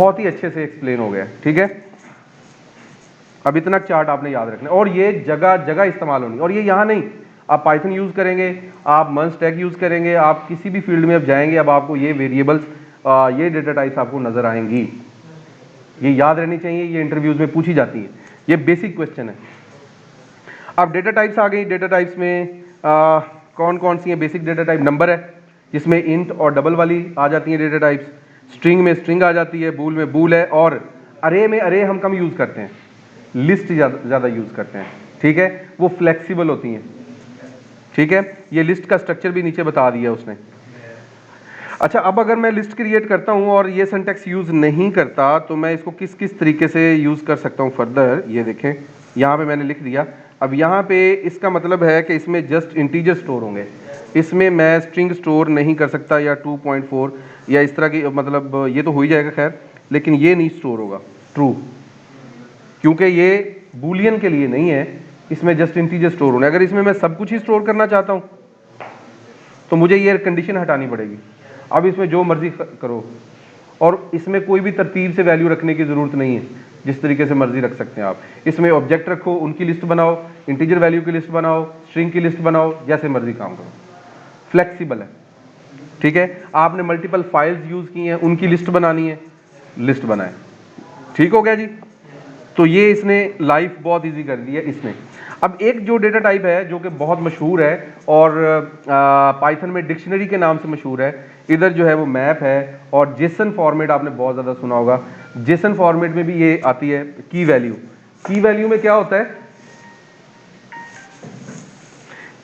बहुत ही अच्छे से एक्सप्लेन हो गया, ठीक है। अब इतना चार्ट आपने याद रखना है और ये जगह जगह इस्तेमाल होनी, और ये यहाँ नहीं, आप पाइथन यूज करेंगे, आप मन स्टैक यूज करेंगे, आप किसी भी फील्ड में अब जाएंगे, अब आपको ये वेरिएबल्स, ये डेटा टाइप्स आपको नजर आएंगी, ये याद रहनी चाहिए, ये इंटरव्यूज में पूछी जाती है, ये बेसिक क्वेश्चन है। अब डेटा टाइप्स आ गई, डेटा टाइप्स में कौन कौन सी है बेसिक डेटा टाइप? नंबर है, जिसमें इंट और डबल वाली आ जाती है डेटा टाइप्स, स्ट्रिंग में स्ट्रिंग आ जाती है, बूल में बूल है, और अरे में अरे हम कम यूज करते हैं, लिस्ट ज़्यादा यूज करते हैं, ठीक है, वो फ्लेक्सिबल होती हैं, ठीक है। ये लिस्ट का स्ट्रक्चर भी नीचे बता दिया उसने। अच्छा, अब अगर मैं लिस्ट क्रिएट करता हूं और ये सिंटैक्स यूज नहीं करता तो मैं इसको किस किस तरीके से यूज कर सकता हूं फर्दर? ये देखें, यहां पे मैंने लिख दिया। अब यहां पे इसका मतलब है कि इसमें जस्ट इंटीजर स्टोर होंगे, इसमें मैं स्ट्रिंग स्टोर नहीं कर सकता, या 2.4 या इस तरह की, मतलब ये तो हो ही जाएगा खैर, लेकिन ये नहीं स्टोर होगा ट्रू, क्योंकि ये बूलियन के लिए नहीं है, इसमें जस्ट इंटीजर स्टोर होने। अगर इसमें मैं सब कुछ ही स्टोर करना चाहता हूं तो मुझे ये कंडीशन हटानी पड़ेगी। अब इसमें जो मर्जी करो, और इसमें कोई भी तरतीब से वैल्यू रखने की जरूरत नहीं है, जिस तरीके से मर्जी रख सकते हैं आप। इसमें ऑब्जेक्ट रखो, उनकी लिस्ट बनाओ, इंटीजर वैल्यू की लिस्ट बनाओ, स्ट्रिंग की लिस्ट बनाओ, जैसे मर्जी काम करो, फ्लेक्सिबल है, ठीक है। आपने मल्टीपल फाइल्स यूज की हैं, उनकी लिस्ट बनानी है, लिस्ट बनाए, ठीक हो गया जी। तो ये इसने लाइफ बहुत इजी कर दी है इसने। अब एक जो डेटा टाइप है जो कि बहुत मशहूर है और पाइथन में डिक्शनरी के नाम से मशहूर है, इधर जो है वो मैप है, और जेसन फॉर्मेट आपने बहुत ज़्यादा सुना होगा। जेसन फॉर्मेट में भी ये आती है की वैल्यू। की वैल्यू में क्या होता है?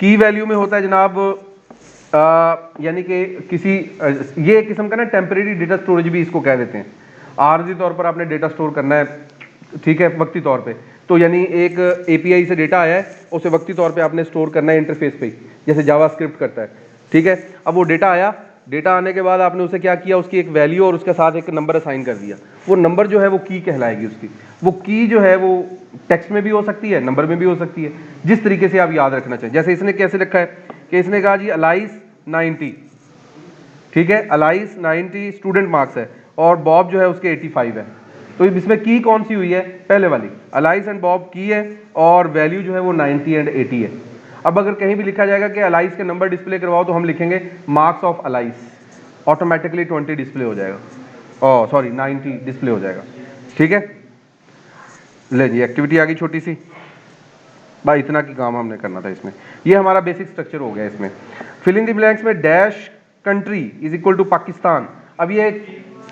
की वैल्यू में होता है जनाब, यानी कि किसी ये एक किस्म का ना टेम्परेरी डेटा स्टोरेज भी इसको कह देते हैं। आर्जी तौर पर आपने डेटा स्टोर करना है, ठीक है, वक्ती तौर पे, तो यानी एक एपीआई से डेटा आया है, उसे वक्ती तौर पे आपने स्टोर करना है इंटरफेस पे, जैसे जावास्क्रिप्ट करता है, ठीक है। अब वो डेटा आया, डेटा आने के बाद आपने उसे क्या किया, उसकी एक वैल्यू और उसके साथ एक नंबर असाइन कर दिया। वो नंबर जो है वो की कहलाएगी उसकी। वो की जो है वो टेक्स्ट में भी हो सकती है, नंबर में भी हो सकती है, जिस तरीके से आप याद रखना चाहिए। जैसे इसने कैसे लिखा है कि इसने कहा जी अलाइस 90, ठीक है, अलाइस 90 स्टूडेंट मार्क्स है, और बॉब जो है उसके 85 है। तो इसमें की कौन सी हुई है? पहले वाली, अलाइस एंड बॉब की है, और वैल्यू जो है वो 90 एंड 80 है। अब अगर कहीं भी लिखा जाएगा कि अलाइस के नंबर डिस्प्ले करवाओ, तो हम लिखेंगे marks of Alice, automatically 20 display हो जाएगा, और सॉरी 90 डिस्प्ले हो जाएगा, ठीक है। ले जी, एक्टिविटी आ गई छोटी सी भाई, इतना की काम हमने करना था इसमें। ये हमारा बेसिक स्ट्रक्चर हो गया इसमें। फिल इन द ब्लैंक्स में dash country is equal to Pakistan. अब ये,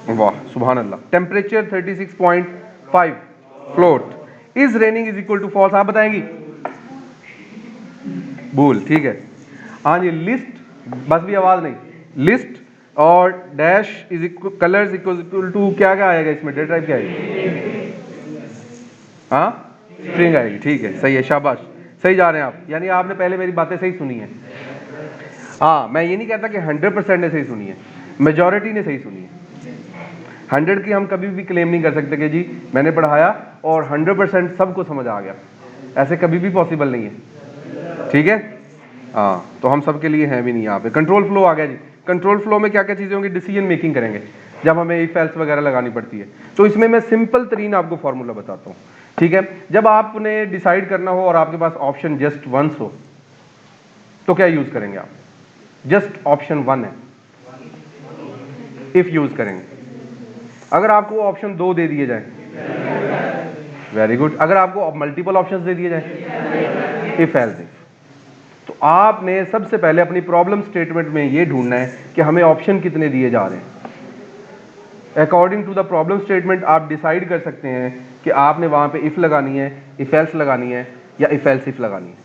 वाह सुभान अल्लाह, temperature 36.5, float is raining is equal to false, आप बताएंगी भूल, ठीक है। हाँ जी, लिस्ट, बस भी आवाज नहीं, लिस्ट और dash is equal, colours equal to क्या क्या आएगा इसमें? डेटा टाइप क्या आएगी? हाँ, स्ट्रिंग आएगी, ठीक है, सही है, शाबाश, सही जा रहे हैं आप, यानी आपने पहले मेरी बातें सही सुनी है। हाँ, मैं ये नहीं कहता कि 100% ने सही सुनी है, मेजॉरिटी ने सही सुनी है। 100 की हम कभी भी क्लेम नहीं कर सकते कि जी मैंने पढ़ाया और 100% सबको समझ आ गया, ऐसे कभी भी पॉसिबल नहीं है, ठीक है। हाँ, तो हम सब के लिए हैं भी नहीं यहाँ पे। कंट्रोल फ्लो आ गया जी। कंट्रोल फ्लो में क्या क्या चीज़ें होंगी? डिसीजन मेकिंग करेंगे जब हमें इफ एल्स वगैरह लगानी पड़ती है। तो इसमें मैं सिंपल तरीन आपको फॉर्मूला बताता हूँ, ठीक है। जब आपने डिसाइड करना हो और आपके पास ऑप्शन जस्ट वंस हो, तो क्या यूज करेंगे आप? जस्ट ऑप्शन 1 है, इफ यूज करेंगे। अगर आपको ऑप्शन 2 दे दिए जाए, वेरी गुड। अगर आपको मल्टीपल ऑप्शंस दे दिए जाए, इफ एल्स इफ। तो आपने सबसे पहले अपनी प्रॉब्लम स्टेटमेंट में ये ढूंढना है कि हमें ऑप्शन कितने दिए जा रहे हैं। According to the problem statement आप डिसाइड कर सकते हैं कि आपने वहां पे इफ लगानी है, इफ एल्स लगानी है, या इफ एल्स इफ लगानी है।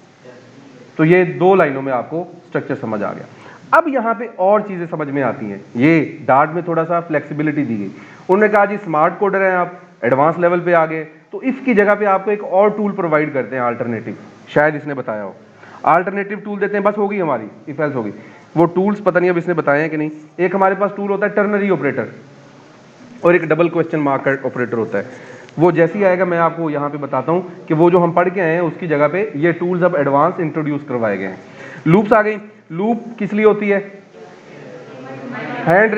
तो ये 2 लाइनों में आपको स्ट्रक्चर समझ आ गया। अब यहाँ पे और चीजें समझ में आती हैं। ये डार्ट में थोड़ा सा फ्लेक्सिबिलिटी दी गई। उन्होंने कहा जी स्मार्ट कोडर हैं आप, एडवांस लेवल पे आ गए, तो इफ की जगह पे आपको एक और टूल प्रोवाइड करते हैं, अल्टरनेटिव, शायद इसने बताया हो, अल्टरनेटिव टूल देते हैं, बस हो गई हमारी इफ एल्स हो गई। वो टूल्स पता नहीं अब इसने बताए हैं कि नहीं। एक हमारे पास टूल होता है टर्नरी ऑपरेटर, और एक डबल क्वेश्चन मार्क ऑपरेटर होता है। वो जैसे ही आएगा मैं आपको यहाँ पे बताता हूँ कि वो जो हम पढ़ के आए हैं उसकी जगह पे ये टूल्स अब एडवांस इंट्रोड्यूस करवाए गए हैं। लूप्स आ गई। लूप किस लिए होती है? हैंड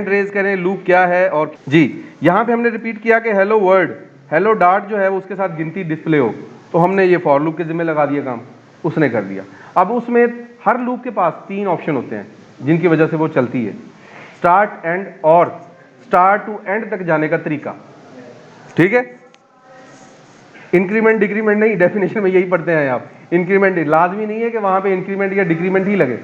रेज करें लूप क्या है। और जी यहाँ पे हमने रिपीट किया कि हेलो वर्ड, हेलो डॉट जो है वो उसके साथ गिनती डिस्प्ले हो, तो हमने ये फॉर लूप के जिम्मे लगा दिया काम, उसने कर दिया। अब उसमें हर लूप के पास 3 ऑप्शन होते हैं जिनकी वजह से वो चलती है, स्टार्ट, एंड और स्टार्ट टू एंड तक जाने का तरीका, ठीक है। इंक्रीमेंट डिक्रीमेंट नहीं, डेफिनेशन में यही पढ़ते हैं आप। इंक्रीमेंट लाजमी नहीं है कि वहां पे इंक्रीमेंट या डिक्रीमेंट ही लगे,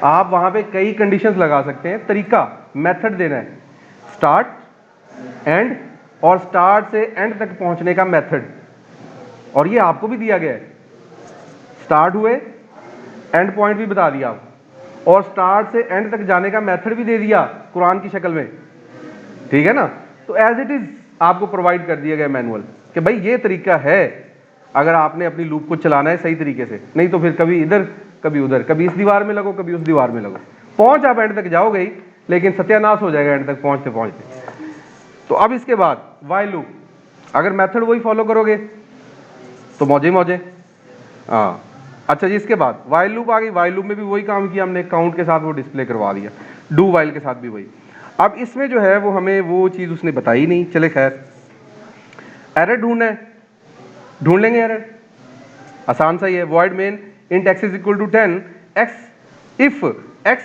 आप वहां पे कई कंडीशंस लगा सकते हैं। तरीका, मेथड देना है, स्टार्ट, एंड और स्टार्ट से एंड तक पहुंचने का मेथड, और ये आपको भी दिया गया है। स्टार्ट हुए, एंड पॉइंट भी बता दिया आप, और स्टार्ट से एंड तक जाने का मेथड भी दे दिया कुरान की शक्ल में, ठीक है ना। तो एज इट इज आपको प्रोवाइड कर दिया गया मैनुअल कि भाई ये तरीका है अगर आपने अपनी लूप को चलाना है सही तरीके से, नहीं तो फिर कभी इधर कभी उधर, कभी इस दीवार में लगो कभी उस दीवार में लगो, पहुंच आप एंड तक जाओगे ही लेकिन सत्यानाश हो जाएगा एंड तक पहुंचते पहुंचते। तो अब इसके बाद वाइल लूप, अगर मेथड वही फॉलो करोगे तो मौजे मौजे। हाँ अच्छा जी, इसके बाद वाइल लूप आ गई। वाइल लूप में भी वही काम किया हमने, काउंट के साथ वो डिस्प्ले करवा दिया, डू वाइल के साथ भी वही। अब इसमें जो है वो हमें वो चीज़ उसने बताई नहीं, चले खैर। एरर ढूंढना है, ढूंढ लेंगे एरर, आसान सा ही है। Void main int x is equal to 10, x if x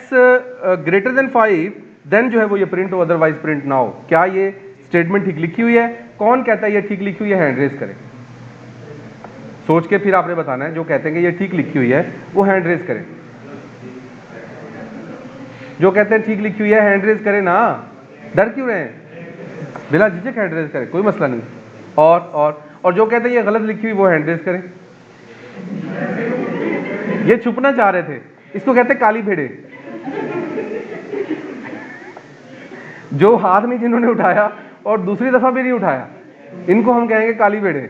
greater than 5 then जो है वो ये प्रिंट हो, अदरवाइज प्रिंट ना हो। क्या ये स्टेटमेंट ठीक लिखी हुई है? कौन कहता है ये ठीक लिखी हुई है? हैंड रेज करें, सोच के फिर आपने बताना है। जो कहते हैं कि ये ठीक लिखी हुई है वो हैंड रेज करें, जो कहते हैं ठीक लिखी हुई है हैंड रेज करें ना, डर क्यों रहे हैं, बिना झिझक हैंड रेज करें, कोई मसला नहीं। और जो कहते हैं ये गलत लिखी हुई वो हैंड रेज करें। ये छुपना चाह रहे थे, इसको कहते हैं काली भेड़े। जो हाथ नहीं जिन्होंने उठाया और दूसरी दफा भी नहीं उठाया, इनको हम कहेंगे काली भेड़े,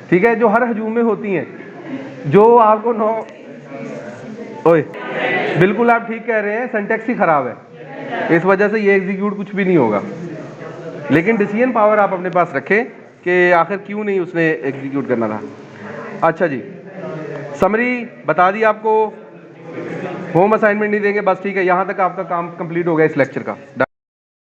ठीक है। जो हर हजूम में होती हैं, जो आपको ओए बिल्कुल आप ठीक कह रहे हैं, सिंटैक्स ही खराब है, इस वजह से ये एग्जीक्यूट कुछ भी नहीं होगा। लेकिन डिसीजन पावर आप अपने पास रखें कि आखिर क्यों नहीं उसने एग्जीक्यूट करना था। अच्छा जी, समरी बता दी आपको, होम असाइनमेंट नहीं देंगे बस, ठीक है। यहां तक आपका काम कंप्लीट हो गया इस लेक्चर का।